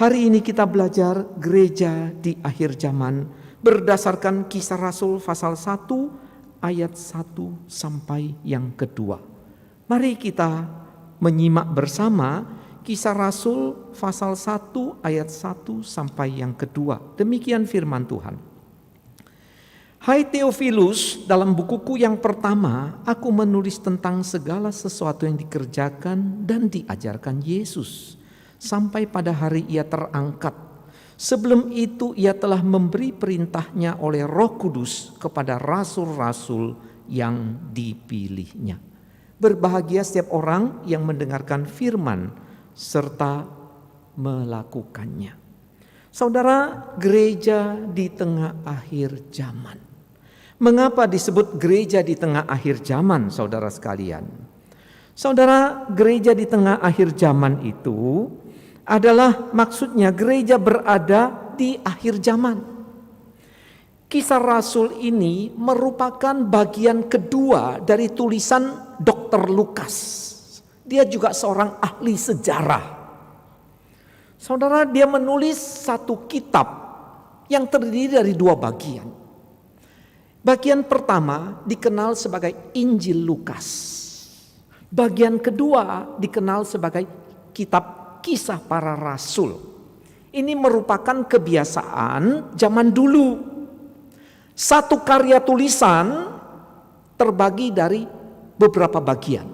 Hari ini kita belajar gereja di akhir zaman berdasarkan Kisah Rasul pasal 1 ayat 1 sampai yang kedua. Mari kita menyimak bersama Kisah Rasul pasal 1 ayat 1 sampai yang kedua. Demikian firman Tuhan. Hai Theophilus, dalam bukuku yang pertama aku menulis tentang segala sesuatu yang dikerjakan dan diajarkan Yesus sampai pada hari ia terangkat. Sebelum itu ia telah memberi perintahnya oleh Roh Kudus kepada rasul-rasul yang dipilihnya. Berbahagia setiap orang yang mendengarkan firman serta melakukannya. Saudara, gereja di tengah akhir zaman. Mengapa disebut gereja di tengah akhir zaman, saudara sekalian? Saudara, gereja di tengah akhir zaman itu adalah maksudnya gereja berada di akhir zaman. Kisah Rasul ini merupakan bagian kedua dari tulisan Dr. Lukas. Dia juga seorang ahli sejarah. Saudara, dia menulis satu kitab yang terdiri dari dua bagian. Bagian pertama dikenal sebagai Injil Lukas. Bagian kedua dikenal sebagai kitab Kisah Para Rasul. Ini merupakan kebiasaan zaman dulu. Satu karya tulisan terbagi dari beberapa bagian.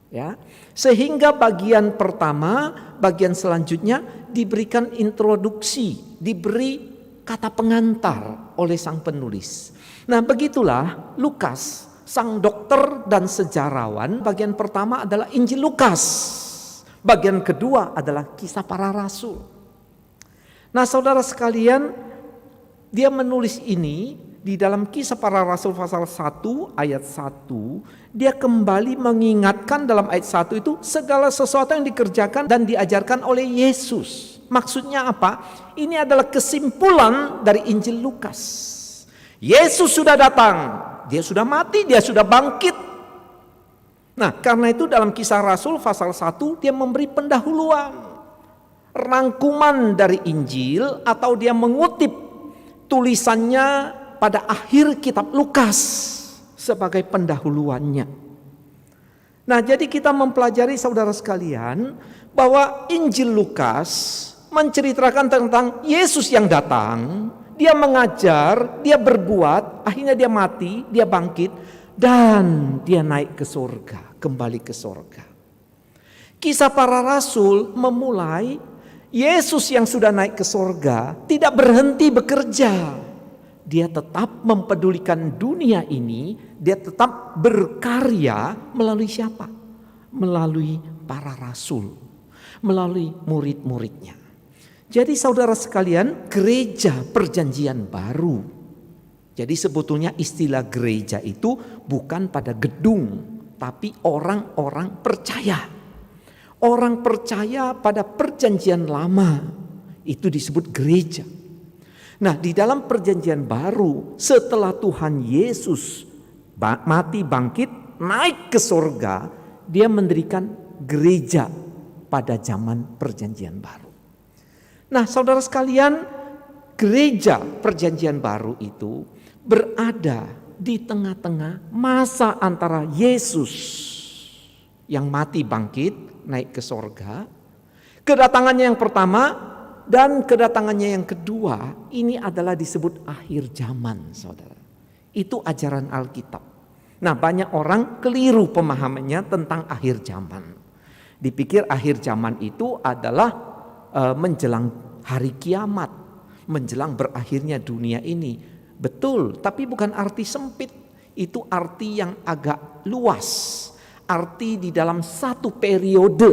Ya, sehingga bagian pertama, bagian selanjutnya diberikan introduksi, diberi kata pengantar oleh sang penulis. Nah, begitulah Lukas, sang dokter dan sejarawan. Bagian pertama adalah Injil Lukas. Bagian kedua adalah Kisah Para Rasul. Nah, saudara sekalian, dia menulis ini di dalam Kisah Para Rasul pasal 1 ayat 1. Dia kembali mengingatkan dalam ayat 1 itu segala sesuatu yang dikerjakan dan diajarkan oleh Yesus. Maksudnya apa? Ini adalah kesimpulan dari Injil Lukas. Yesus sudah datang, dia sudah mati, dia sudah bangkit. Nah, karena itu dalam Kisah Rasul pasal 1 dia memberi pendahuluan, rangkuman dari Injil, atau dia mengutip tulisannya pada akhir kitab Lukas sebagai pendahuluannya. Nah, jadi kita mempelajari, saudara sekalian, bahwa Injil Lukas menceritakan tentang Yesus yang datang. Dia mengajar, dia berbuat, akhirnya dia mati, dia bangkit, dan dia naik ke surga, kembali ke surga. Kisah Para Rasul memulai Yesus yang sudah naik ke surga tidak berhenti bekerja. Dia tetap mempedulikan dunia ini, dia tetap berkarya melalui siapa? Melalui para rasul, melalui murid-muridnya. Jadi saudara sekalian, gereja perjanjian baru. Jadi sebetulnya istilah gereja itu bukan pada gedung, tapi orang-orang percaya. Orang percaya pada perjanjian lama, itu disebut gereja. Nah, di dalam perjanjian baru, setelah Tuhan Yesus mati, bangkit, naik ke surga, dia mendirikan gereja pada zaman perjanjian baru. Nah, saudara sekalian, gereja perjanjian baru itu berada di tengah-tengah masa antara Yesus yang mati bangkit naik ke sorga, kedatangannya yang pertama dan kedatangannya yang kedua. Ini adalah disebut akhir zaman, saudara. Itu ajaran Alkitab. Nah, banyak orang keliru pemahamannya tentang akhir zaman. Dipikir akhir zaman itu adalah menjelang hari kiamat, menjelang berakhirnya dunia ini. Betul, tapi bukan arti sempit. Itu arti yang agak luas. Arti di dalam satu periode.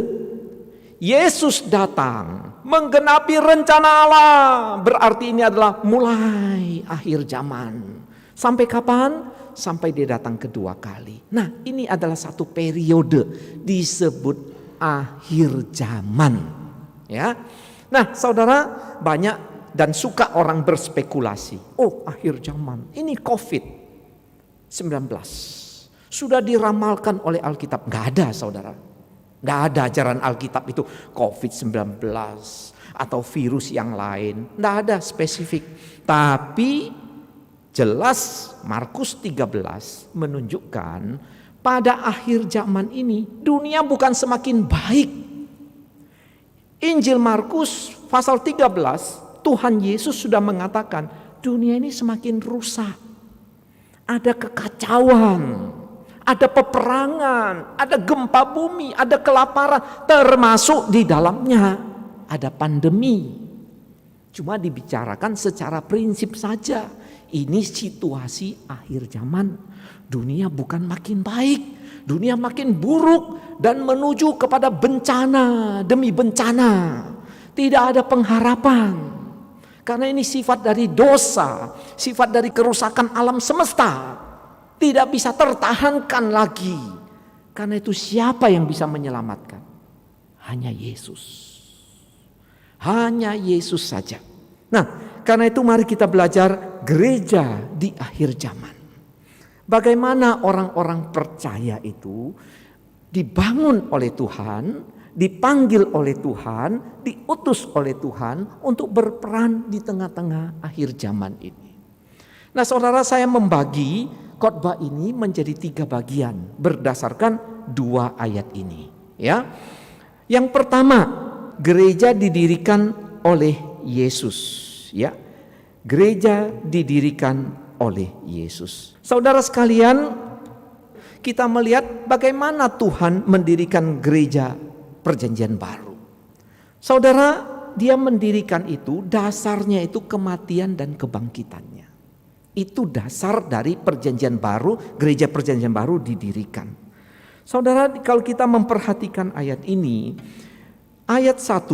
Yesus datang menggenapi rencana Allah. Berarti ini adalah mulai akhir zaman. Sampai kapan? Sampai dia datang kedua kali. Nah, ini adalah satu periode disebut akhir zaman. Ya, nah saudara, banyak dan suka orang berspekulasi. Oh, akhir zaman, ini COVID-19 sudah diramalkan oleh Alkitab. Gak ada, saudara. Tidak ada ajaran Alkitab itu COVID-19 atau virus yang lain. Tidak ada spesifik. Tapi jelas Markus 13 menunjukkan pada akhir zaman ini dunia bukan semakin baik. Injil Markus pasal 13, Tuhan Yesus sudah mengatakan dunia ini semakin rusak. Ada kekacauan, ada peperangan, ada gempa bumi, ada kelaparan, termasuk di dalamnya ada pandemi. Cuma dibicarakan secara prinsip saja. Ini situasi akhir zaman. Dunia bukan makin baik, dunia makin buruk dan menuju kepada bencana demi bencana. Tidak ada pengharapan. Karena ini sifat dari dosa, sifat dari kerusakan alam semesta. Tidak bisa tertahankan lagi. Karena itu siapa yang bisa menyelamatkan? Hanya Yesus. Hanya Yesus saja. Nah, karena itu mari kita belajar gereja di akhir zaman. Bagaimana orang-orang percaya itu dibangun oleh Tuhan, dipanggil oleh Tuhan, diutus oleh Tuhan untuk berperan di tengah-tengah akhir zaman ini. Nah, saudara, saya membagi khotbah ini menjadi 3 bagian berdasarkan 2 ayat ini. Ya, yang pertama, gereja didirikan oleh Yesus. Ya, gereja didirikan oleh Yesus. Saudara sekalian, kita melihat bagaimana Tuhan mendirikan gereja Perjanjian Baru. Saudara, dia mendirikan itu dasarnya itu kematian dan kebangkitannya. Itu dasar dari Perjanjian Baru, gereja Perjanjian Baru didirikan. Saudara, kalau kita memperhatikan ayat ini, ayat 1,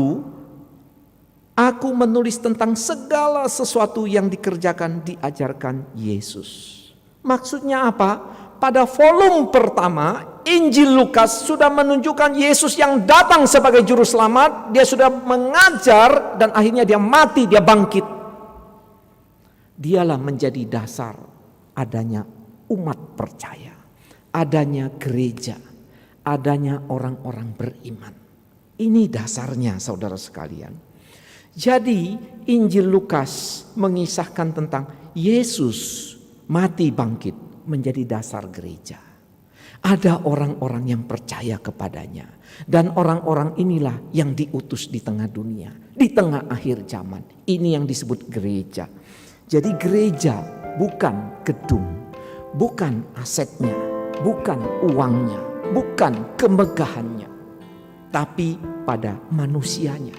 aku menulis tentang segala sesuatu yang dikerjakan, diajarkan Yesus. Maksudnya apa? Pada volume pertama, Injil Lukas sudah menunjukkan Yesus yang datang sebagai juru selamat. Dia sudah mengajar dan akhirnya dia mati, dia bangkit. Dialah menjadi dasar adanya umat percaya, adanya gereja, adanya orang-orang beriman. Ini dasarnya, saudara sekalian. Jadi Injil Lukas mengisahkan tentang Yesus mati bangkit menjadi dasar gereja. Ada orang-orang yang percaya kepadanya. Dan orang-orang inilah yang diutus di tengah dunia, di tengah akhir zaman. Ini yang disebut gereja. Jadi gereja bukan gedung, bukan asetnya, bukan uangnya, bukan kemegahannya, tapi pada manusianya.